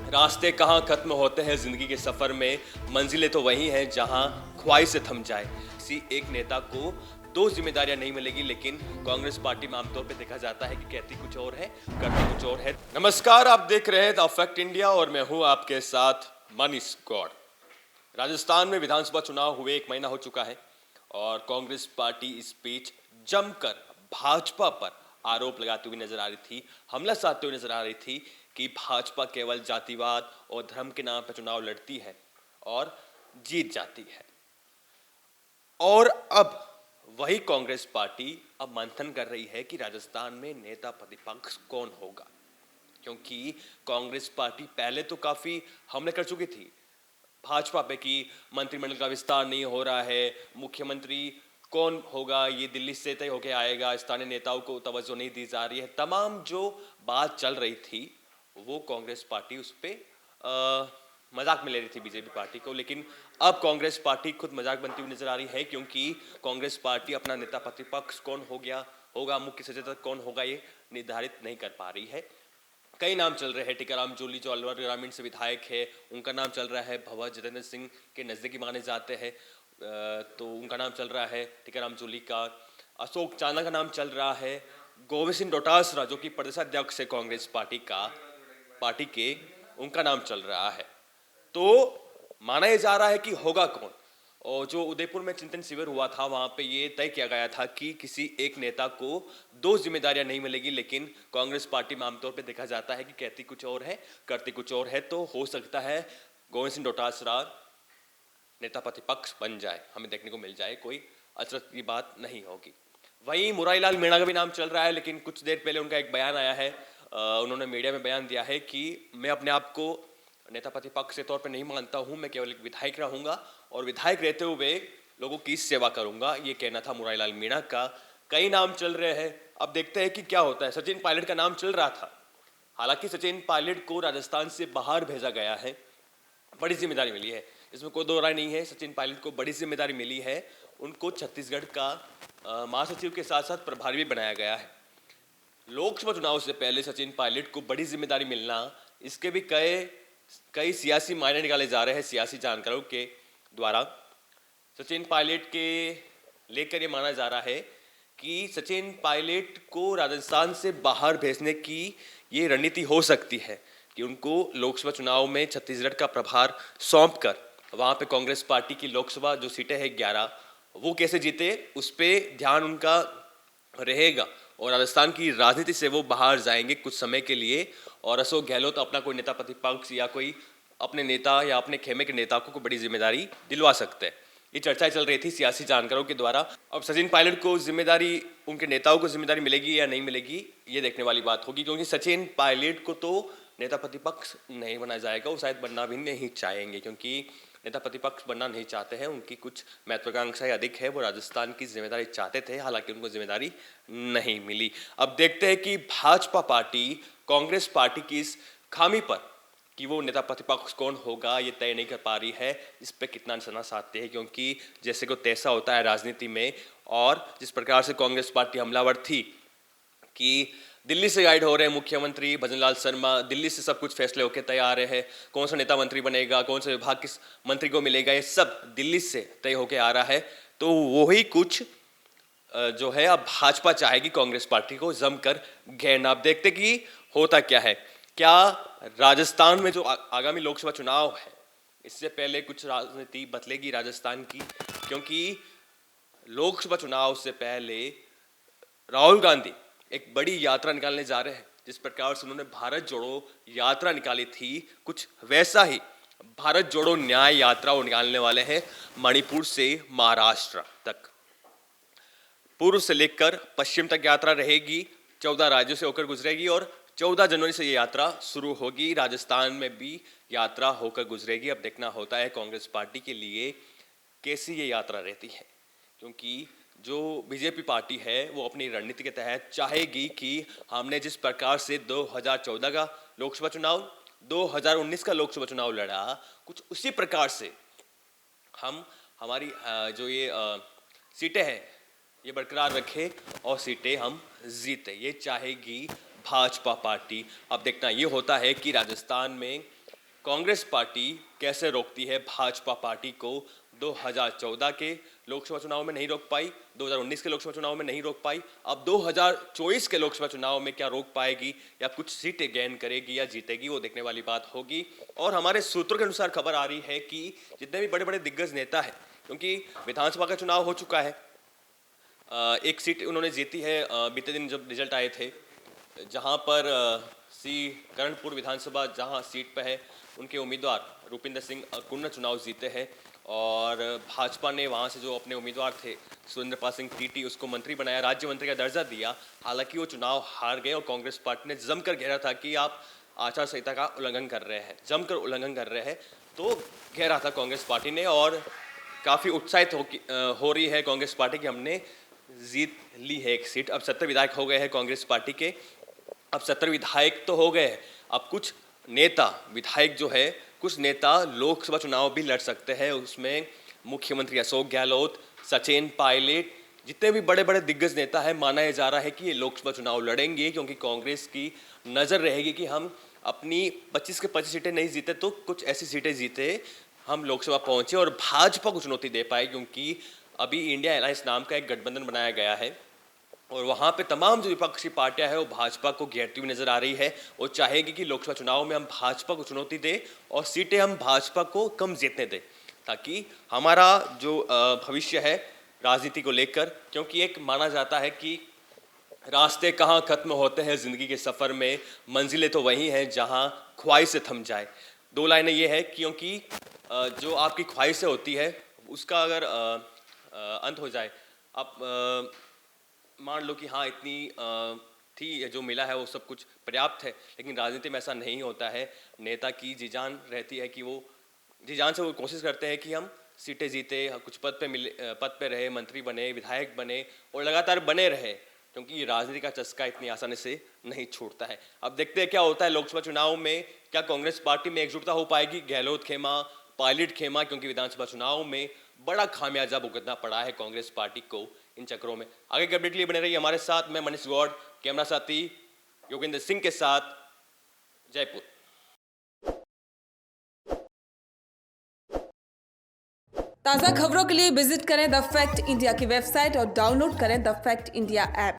रास्ते कहाँ खत्म होते हैं जिंदगी के सफर में, मंजिलें तो वही हैं जहां ख्वाहिश से थम जाए। किसी एक नेता को दो जिम्मेदारियां नहीं मिलेगी, लेकिन कांग्रेस पार्टी में आमतौर पे देखा जाता है कि कहती कुछ और है, करती कुछ और है। नमस्कार, आप देख रहे हैं द फैक्ट इंडिया और मैं हूं आपके साथ मनीष गौड़। राजस्थान में विधानसभा चुनाव हुए 1 महीना हो चुका है और कांग्रेस पार्टी इस बीच जमकर भाजपा पर आरोप लगाती हुई नजर आ रही थी, हमला साधते हुए नजर आ रही थी कि भाजपा केवल जातिवाद और धर्म के नाम पर चुनाव लड़ती है और जीत जाती है। और अब वही कांग्रेस पार्टी अब मंथन कर रही है कि राजस्थान में नेता प्रतिपक्ष कौन होगा, क्योंकि कांग्रेस पार्टी पहले तो काफी हमले कर चुकी थी भाजपा पे कि मंत्रिमंडल का विस्तार नहीं हो रहा है, मुख्यमंत्री कौन होगा ये दिल्ली से तय होके आएगा, स्थानीय नेताओं को तवज्जो नहीं दी जा रही है। तमाम जो बात चल रही थी वो कांग्रेस पार्टी उस पर मजाक में ले रही थी बीजेपी पार्टी को, लेकिन अब कांग्रेस पार्टी खुद मजाक बनती हुई नजर आ रही है, क्योंकि कांग्रेस पार्टी अपना नेता प्रतिपक्ष कौन होगा, मुख्य सचेतक कौन होगा, ये निर्धारित नहीं कर पा रही है। कई नाम चल रहे हैं। टीकाराम जूली जो अलवर ग्रामीण से विधायक है, उनका नाम चल रहा है। भगवत जितेंद्र सिंह के नजदीकी माने जाते हैं, तो उनका नाम चल रहा है टीकाराम जूली का। अशोक चांदा का नाम चल रहा है। गोविंद सिंह डोटासरा जो कि प्रदेशाध्यक्ष है कांग्रेस पार्टी के, उनका नाम चल रहा है। तो माना यह जा रहा है कि होगा कौन। और जो उदयपुर में चिंतन शिविर हुआ था, वहां पे ये तय किया गया था कि किसी एक नेता को दो जिम्मेदारियां नहीं मिलेगी, लेकिन कांग्रेस पार्टी में आमतौर पे देखा जाता है कि कहती कुछ और है, करती कुछ और है। तो हो सकता है गोविंद सिंह डोटासरा नेता प्रतिपक्ष बन जाए, हमें देखने को मिल जाए, कोई अचरज की बात नहीं होगी। वहीं मुरारी लाल मीणा का भी नाम चल रहा है, लेकिन कुछ देर पहले उनका एक बयान आया है, उन्होंने मीडिया में बयान दिया है कि मैं अपने आप को नेता प्रतिपक्ष के तौर पर नहीं मानता हूं, मैं केवल एक विधायक रहूंगा और विधायक रहते हुए लोगों की सेवा करूंगा, ये कहना था मुरारी लाल मीणा का। कई नाम चल रहे हैं, अब देखते हैं कि क्या होता है। सचिन पायलट का नाम चल रहा था, हालांकि सचिन पायलट को राजस्थान से बाहर भेजा गया है, बड़ी जिम्मेदारी मिली है, इसमें कोई दो राय नहीं है। सचिन पायलट को बड़ी जिम्मेदारी मिली है, उनको छत्तीसगढ़ का महासचिव के साथ साथ प्रभारी भी बनाया गया है। लोकसभा चुनाव से पहले सचिन पायलट को बड़ी जिम्मेदारी मिलना, इसके भी कई सियासी मायने निकाले जा रहे हैं सियासी जानकारों के द्वारा। सचिन पायलट के लेकर ये माना जा रहा है कि सचिन पायलट को राजस्थान से बाहर भेजने की ये रणनीति हो सकती है कि उनको लोकसभा चुनाव में छत्तीसगढ़ का प्रभार सौंपकर वहां पे कांग्रेस पार्टी की लोकसभा जो सीटें हैं 11, वो कैसे जीते उस पर ध्यान उनका रहेगा और राजस्थान की राजनीति से वो बाहर जाएंगे कुछ समय के लिए। और अशोक गहलोत अपना कोई नेता प्रतिपक्ष या कोई अपने नेता या अपने खेमे के नेता को बड़ी जिम्मेदारी दिलवा सकते हैं, ये चर्चाएं चल रही थी सियासी जानकारों के द्वारा। अब सचिन पायलट को जिम्मेदारी, उनके नेताओं को जिम्मेदारी मिलेगी या नहीं मिलेगी, ये देखने वाली बात होगी, क्योंकि सचिन पायलट को तो नेता प्रतिपक्ष नहीं बनाया जाएगा, वो शायद बनना भी नहीं चाहेंगे, क्योंकि नेता प्रतिपक्ष बनना नहीं चाहते हैं, उनकी कुछ महत्वाकांक्षाएं अधिक है, वो राजस्थान की जिम्मेदारी चाहते थे, हालांकि उनको जिम्मेदारी नहीं मिली। अब देखते हैं कि भाजपा पार्टी कांग्रेस पार्टी की इस खामी पर कि वो नेता प्रतिपक्ष कौन होगा ये तय नहीं कर पा रही है, इस पर कितना निशाना साधते हैं, क्योंकि जैसे को तैसा होता है राजनीति में। और जिस प्रकार से कांग्रेस पार्टी हमलावर थी कि दिल्ली से गाइड हो रहे हैं मुख्यमंत्री भजनलाल शर्मा, दिल्ली से सब कुछ फैसले होकर तय आ रहे हैं, कौन सा नेता मंत्री बनेगा, कौन सा विभाग किस मंत्री को मिलेगा, ये सब दिल्ली से तय होकर आ रहा है। तो वही कुछ जो है अब भाजपा चाहेगी कांग्रेस पार्टी को जमकर घेरना। अब देखते कि होता क्या है। क्या राजस्थान में जो आगामी लोकसभा चुनाव है, इससे पहले कुछ राजनीति बदलेगी राजस्थान की, क्योंकि लोकसभा चुनाव से पहले राहुल गांधी एक बड़ी यात्रा निकालने जा रहे हैं। जिस प्रकार से उन्होंने भारत जोड़ो यात्रा निकाली थी, कुछ वैसा ही भारत जोड़ो न्याय यात्रा वो निकालने वाले हैं, मणिपुर से महाराष्ट्र तक, पूर्व से लेकर पश्चिम तक यात्रा रहेगी, 14 राज्यों से होकर गुजरेगी और 14 जनवरी से ये यात्रा शुरू होगी। राजस्थान में भी यात्रा होकर गुजरेगी। अब देखना होता है कांग्रेस पार्टी के लिए कैसी ये यात्रा रहती है, क्योंकि जो बीजेपी पार्टी है वो अपनी रणनीति के तहत चाहेगी कि हमने जिस प्रकार से 2014 का लोकसभा चुनाव, 2019 का लोकसभा चुनाव लड़ा, कुछ उसी प्रकार से हम हमारी जो ये सीटें हैं ये बरकरार रखे और सीटें हम जीते, ये चाहेगी भाजपा पार्टी। अब देखना ये होता है कि राजस्थान में कांग्रेस पार्टी कैसे रोकती है भाजपा पार्टी को। 2014 के लोकसभा चुनाव में नहीं रोक पाई, 2019 के लोकसभा चुनाव में नहीं रोक पाई, अब 2024 के लोकसभा चुनाव में क्या रोक पाएगी या कुछ सीटें गेन करेगी या जीतेगी, वो देखने वाली बात होगी। और हमारे सूत्रों के अनुसार खबर आ रही है कि जितने भी बड़े बड़े दिग्गज नेता हैं, क्योंकि विधानसभा का चुनाव हो चुका है, एक सीट उन्होंने जीती है बीते दिन जब रिजल्ट आए थे, जहां पर सी करणपुर विधानसभा जहां सीट पर है, उनके उम्मीदवार रूपिंदर सिंह कुन्ना चुनाव जीते हैं और भाजपा ने वहां से जो अपने उम्मीदवार थे सुरेंद्रपाल सिंह टीटी, उसको मंत्री बनाया, राज्य मंत्री का दर्जा दिया। हालांकि वो चुनाव हार गए और कांग्रेस पार्टी ने जमकर घेरा था कि आप आचार संहिता का उल्लंघन कर रहे हैं, जमकर उल्लंघन कर रहे हैं, तो घेरा था कांग्रेस पार्टी ने और काफ़ी उत्साहित हो रही है कांग्रेस पार्टी की हमने जीत ली है एक सीट। अब 70 विधायक हो गए हैं कांग्रेस पार्टी के, अब 70 विधायक तो हो गए हैं, अब कुछ नेता विधायक जो है, कुछ नेता लोकसभा चुनाव भी लड़ सकते हैं। उसमें मुख्यमंत्री अशोक गहलोत, सचिन पायलट, जितने भी बड़े बड़े दिग्गज नेता हैं, माना यह जा रहा है कि ये लोकसभा चुनाव लड़ेंगे, क्योंकि कांग्रेस की नज़र रहेगी कि हम अपनी 25 के 25 सीटें नहीं जीते तो कुछ ऐसी सीटें जीते, हम लोकसभा पहुंचे और भाजपा को चुनौती दे पाए, क्योंकि अभी इंडिया अलायंस नाम का एक गठबंधन बनाया गया है और वहाँ पे तमाम जो विपक्षी पार्टियां हैं वो भाजपा को घेरती हुई नजर आ रही है और चाहेगी कि लोकसभा चुनाव में हम भाजपा को चुनौती दें और सीटें हम भाजपा को कम जीतने दें, ताकि हमारा जो भविष्य है राजनीति को लेकर, क्योंकि एक माना जाता है कि रास्ते कहाँ खत्म होते हैं ज़िंदगी के सफ़र में, मंजिलें तो वही हैं जहाँ ख्वाहिशें थम जाए। दो लाइनें ये है, क्योंकि जो आपकी ख्वाहिशें होती है उसका अगर अंत हो जाए, आप मान लो कि हाँ इतनी थी, जो मिला है वो सब कुछ पर्याप्त है, लेकिन राजनीति में ऐसा नहीं होता है। नेता की जी जान रहती है कि वो जी जान से वो कोशिश करते हैं कि हम सीटें जीते, कुछ पद पे रहे, मंत्री बने, विधायक बने और लगातार बने रहे, क्योंकि राजनीति का चस्का इतनी आसानी से नहीं छूटता है। अब देखते हैं क्या होता है लोकसभा चुनाव में, क्या कांग्रेस पार्टी में एकजुटता हो पाएगी, गहलोत खेमा, पायलट खेमा, क्योंकि विधानसभा चुनाव में बड़ा खामियाजा भुगतना पड़ा है कांग्रेस पार्टी को इन चक्रों में। आगे के अपडेट के लिए बने रहिए हमारे साथ। मैं मनीष गौड़, कैमरा साथी योगेंद्र सिंह के साथ, जयपुर। ताज़ा खबरों के लिए विजिट करें द फैक्ट इंडिया की वेबसाइट और डाउनलोड करें द फैक्ट इंडिया ऐप।